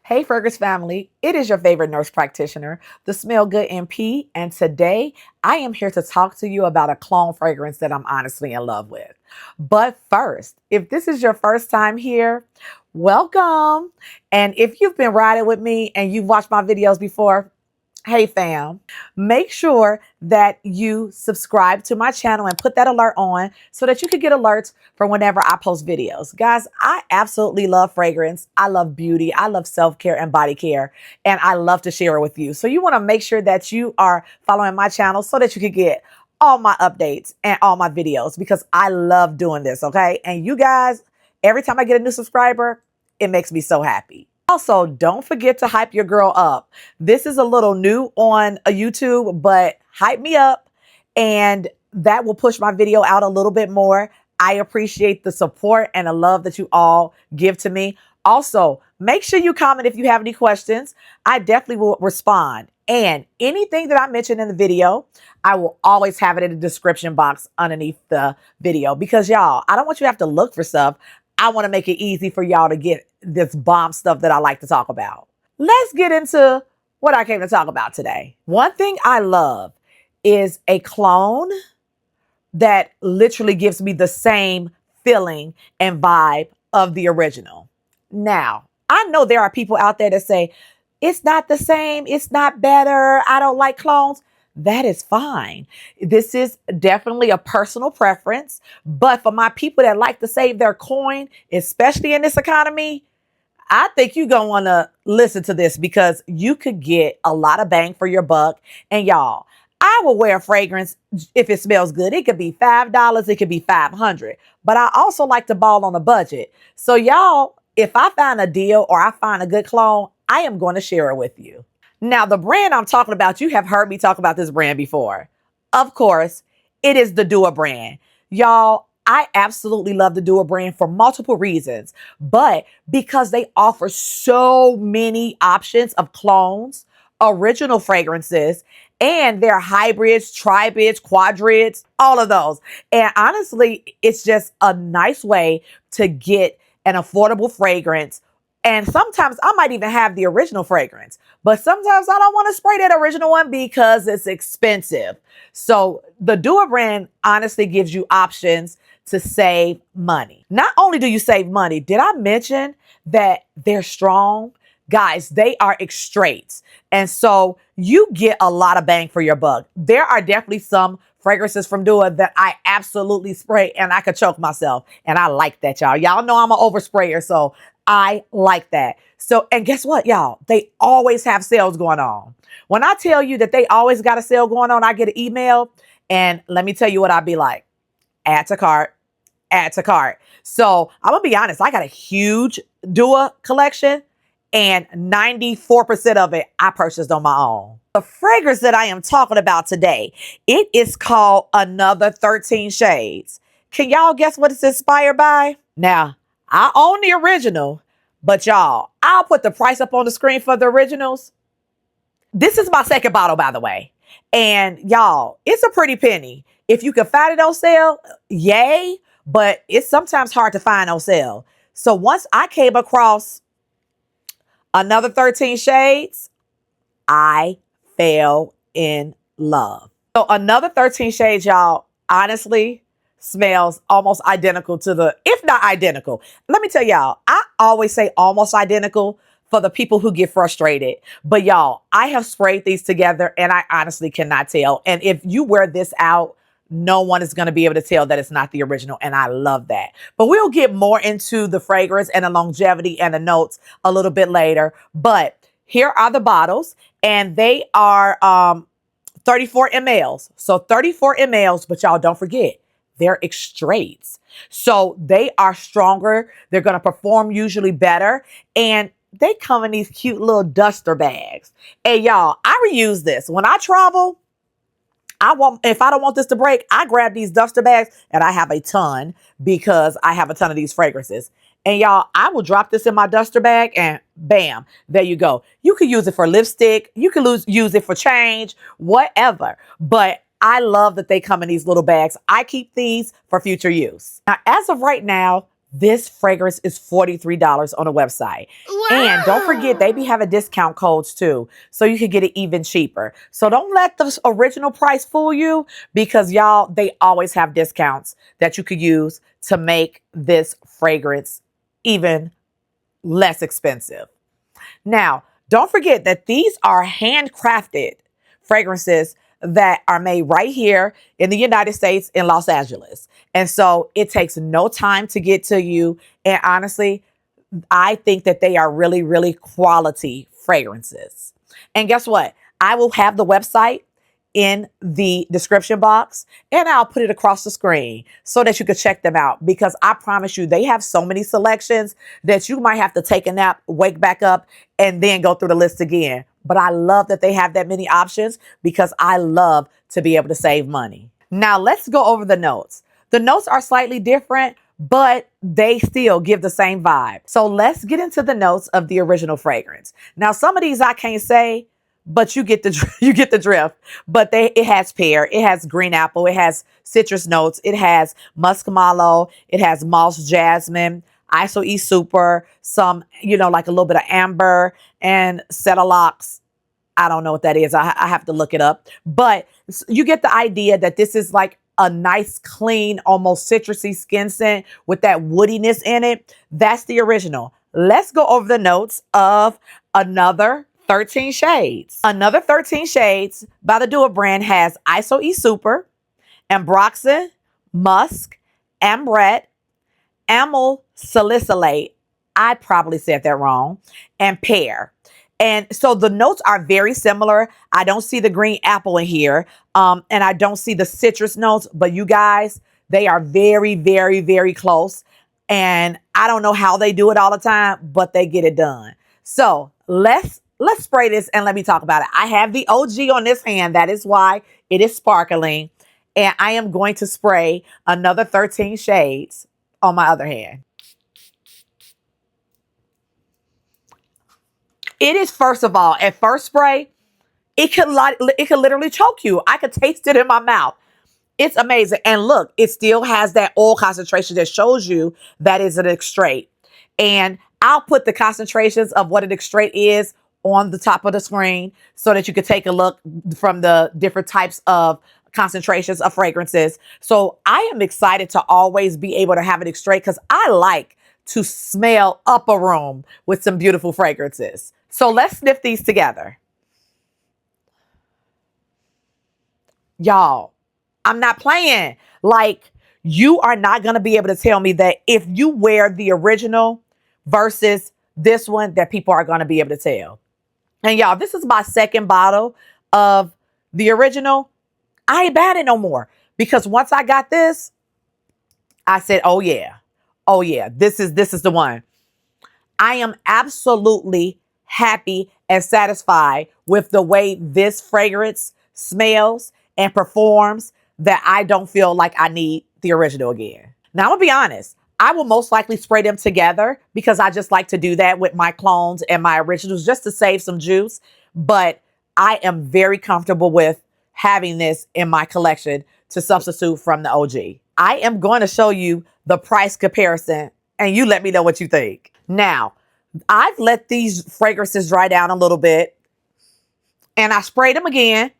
Hey, Fergus family, it is your favorite nurse practitioner, the Smell Good MP, and today I am here to talk to you about a cologne fragrance that I'm honestly in love with. But first, if this is your first time here, welcome. And if you've been riding with me and you've watched my videos before, hey fam, make sure that you subscribe to my channel and put that alert on so that you can get alerts for whenever I post videos. Guys, I absolutely love fragrance. I love beauty. I love self-care and body care, and I love to share it with you. So you want to make sure that you are following my channel so that you can get all my updates and all my videos because I love doing this, okay? And you guys, every time I get a new subscriber, it makes me so happy. Also, don't forget to hype your girl up. This is a little new on a YouTube, but hype me up and that will push my video out a little bit more. I appreciate the support and the love that you all give to me. Also, make sure you comment if you have any questions. I definitely will respond. And anything that I mentioned in the video, I will always have it in the description box underneath the video because y'all, I don't want you to have to look for stuff. I want to make it easy for y'all to get this bomb stuff that I like to talk about. Let's get into what I came to talk about today. One thing I love is a clone that literally gives me the same feeling and vibe of the original. Now, I know there are people out there that say, it's not the same, it's not better, I don't like clones. That is fine. This is definitely a personal preference. But for my people that like to save their coin, especially in this economy, I think you're going to want to listen to this because you could get a lot of bang for your buck. And y'all, I will wear a fragrance if it smells good. It could be $5, it could be $500. But I also like to ball on a budget. So y'all, if I find a deal or I find a good clone, I am going to share it with you. Now, the brand I'm talking about, you have heard me talk about this brand before. Of course, it is the Dupe brand. Y'all, I absolutely love the Dupe brand for multiple reasons, but because they offer so many options of clones, original fragrances, and their hybrids, tribids, quadrids, all of those. And honestly, it's just a nice way to get an affordable fragrance. And sometimes I might even have the original fragrance, but sometimes I don't want to spray that original one because it's expensive. So the Dupe brand honestly gives you options to save money. Not only do you save money, did I mention that they're strong? Guys, they are extraits. And so you get a lot of bang for your buck. There are definitely some fragrances from Dupe that I absolutely spray and I could choke myself. And I like that, y'all. Y'all know I'm an oversprayer, so I like that. So, and guess what, y'all? They always have sales going on. When I tell you that they always got a sale going on, I get an email and let me tell you what I'd be like. Add to cart, add to cart. So I'm gonna be honest, I got a huge Dupe collection and 94% of it I purchased on my own. The fragrance that I am talking about today, it is called Another 13 Shades. Can y'all guess what it's inspired by? Now, I own the original, but y'all, I'll put the price up on the screen for the originals. This is my second bottle, by the way. And y'all, it's a pretty penny. If you can find it on sale, yay, but it's sometimes hard to find on sale. So once I came across Another 13 Shades, I fell in love. So Another 13 Shades, y'all, honestly, smells almost identical to the, if not identical. Let me tell y'all, I always say almost identical for the people who get frustrated. But y'all, I have sprayed these together and I honestly cannot tell. And if you wear this out, no one is going to be able to tell that it's not the original. And I love that. But we'll get more into the fragrance and the longevity and the notes a little bit later. But here are the bottles and they are 34 mLs. So 34 mLs, but y'all don't forget, they're extraits. So they are stronger. They're going to perform usually better. And they come in these cute little duster bags. And y'all, I reuse this. When I travel, if I don't want this to break, I grab these duster bags and I have a ton because I have a ton of these fragrances. And y'all, I will drop this in my duster bag and bam, there you go. You can use it for lipstick. You can use it for change, whatever. But I love that they come in these little bags. I keep these for future use. Now, as of right now, This fragrance is $43 on the website. Wow. And don't forget, they be having discount codes too, so you can get it even cheaper. So don't let the original price fool you, because y'all, they always have discounts that you could use to make this fragrance even less expensive. Now, don't forget that these are handcrafted fragrances that are made right here in the United States in Los Angeles. And so it takes no time to get to you. And honestly, I think that they are really, really quality fragrances. And guess what? I will have the website in the description box, and I'll put it across the screen so that you can check them out, because I promise you, they have so many selections that you might have to take a nap, wake back up, and then go through the list again. But I love that they have that many options, because I love to be able to save money. Now let's go over the notes. The notes are slightly different, but they still give the same vibe. So let's get into the notes of the original fragrance. Now, some of these I can't say, but you get the drift. But it has pear, it has green apple, it has citrus notes, it has musk mallow, it has moss jasmine, iso e super, some, like a little bit of amber and cetalox. I don't know what that is. I have to look it up. But you get the idea that this is like a nice, clean, almost citrusy skin scent with that woodiness in it. That's the original. Let's go over the notes of Another 13 Shades. Another 13 Shades by the Dupe brand has iso e super, ambroxan, musk, ambrette, amyl salicylate. I probably said that wrong. And pear. And so the notes are very similar. I don't see the green apple in here. And I don't see the citrus notes, but you guys, they are very, very, very close. And I don't know how they do it all the time, but they get it done. So let's spray this and let me talk about it. I have the OG on this hand. That is why it is sparkling. And I am going to spray Another 13 Shades on my other hand. It is, first of all, at first spray, it could literally choke you. I could taste it in my mouth. It's amazing. And look, it still has that oil concentration that shows you that is an extrait. And I'll put the concentrations of what an extrait is on the top of the screen so that you can take a look from the different types of concentrations of fragrances. So I am excited to always be able to have an extrait, because I like to smell up a room with some beautiful fragrances. So let's sniff these together. Y'all, I'm not playing. Like, you are not going to be able to tell me that if you wear the original versus this one, that people are going to be able to tell. And y'all, this is my second bottle of the original. I ain't bad it no more, because once I got this, I said, oh yeah, this is the one. I am absolutely happy and satisfied with the way this fragrance smells and performs, that I don't feel like I need the original again. Now, I'm gonna be honest. I will most likely spray them together, because I just like to do that with my clones and my originals, just to save some juice. But I am very comfortable with having this in my collection to substitute from the OG. I am going to show you the price comparison, and you let me know what you think. Now, I've let these fragrances dry down a little bit, and I sprayed them again,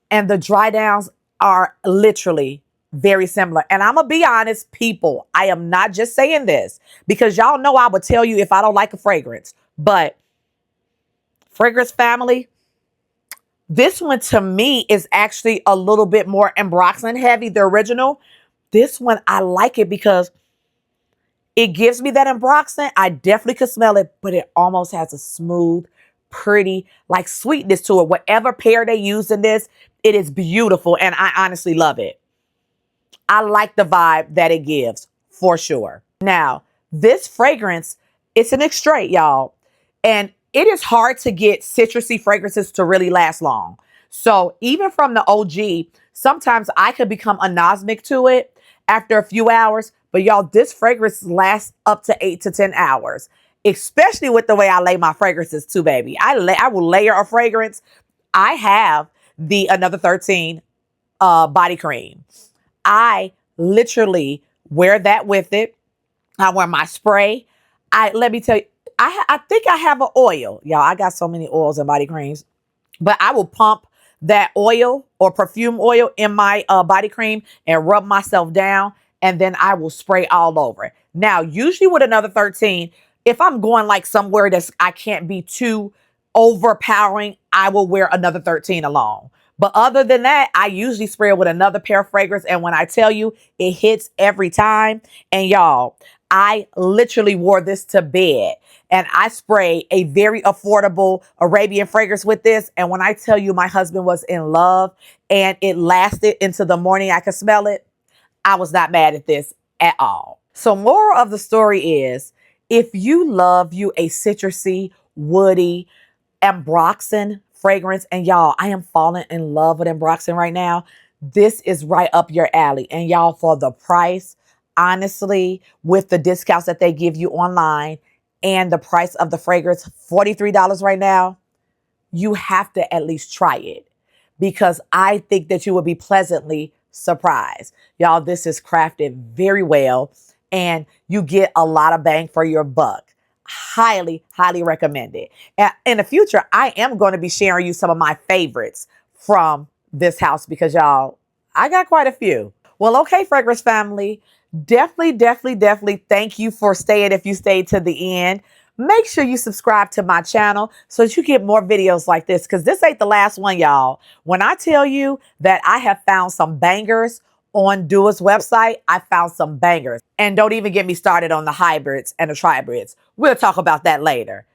and the dry downs are literally very similar. And I'm going to be honest, people, I am not just saying this because y'all know I would tell you if I don't like a fragrance. But fragrance family, this one to me is actually a little bit more ambroxan heavy, the original. This one, I like it because it gives me that ambroxan. I definitely could smell it, but it almost has a smooth, pretty, like sweetness to it. Whatever pear they use in this, it is beautiful, and I honestly love it. I like the vibe that it gives, for sure. Now, this fragrance, it's an extrait, y'all. And it is hard to get citrusy fragrances to really last long. So even from the OG, sometimes I could become anosmic to it after a few hours. But y'all, this fragrance lasts up to 8 to 10 hours, especially with the way I lay my fragrances too, baby. I will layer a fragrance. I have the Another 13 body cream. I literally wear that with it. I wear my spray. Let me tell you, I think I have an oil. Y'all, I got so many oils and body creams. But I will pump that oil or perfume oil in my body cream and rub myself down, and then I will spray all over. Now, usually with another 13, if I'm going like somewhere that's I can't be too overpowering, I will wear another 13 along. But other than that, I usually spray it with another pair of fragrance. And when I tell you, it hits every time. And y'all, I literally wore this to bed, and I spray a very affordable Arabian fragrance with this. And when I tell you my husband was in love and it lasted into the morning, I could smell it. I was not mad at this at all. So moral of the story is, if you love you a citrusy, woody, Ambroxan fragrance, and y'all, I am falling in love with Ambroxan right now. This is right up your alley. And y'all, for the price, honestly, with the discounts that they give you online and the price of the fragrance, $43 right now, you have to at least try it, because I think that you will be pleasantly surprised. Y'all, this is crafted very well and you get a lot of bang for your buck. Highly, highly recommend it. And in the future, I am going to be sharing you some of my favorites from this house because y'all, I got quite a few. Well, okay, fragrance family, definitely thank you for staying if you stayed to the end. Make sure you subscribe to my channel so that you get more videos like this, because this ain't the last one, y'all. When I tell you that I have found some bangers on Dua's website, I found some bangers. And don't even get me started on the hybrids and the tribrids. We'll talk about that later.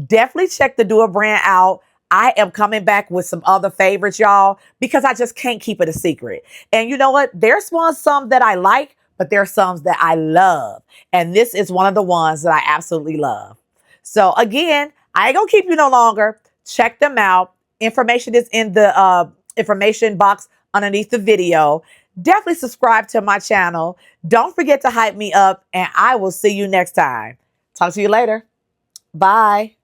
Definitely check the Dua brand out. I am coming back with some other favorites, y'all, because I just can't keep it a secret. And you know what? There's some that I like, but there's some that I love. And this is one of the ones that I absolutely love. So again, I ain't gonna keep you no longer. Check them out. Information is in the information box underneath the video. Definitely subscribe to my channel. Don't forget to hype me up, and I will see you next time. Talk to you later. Bye.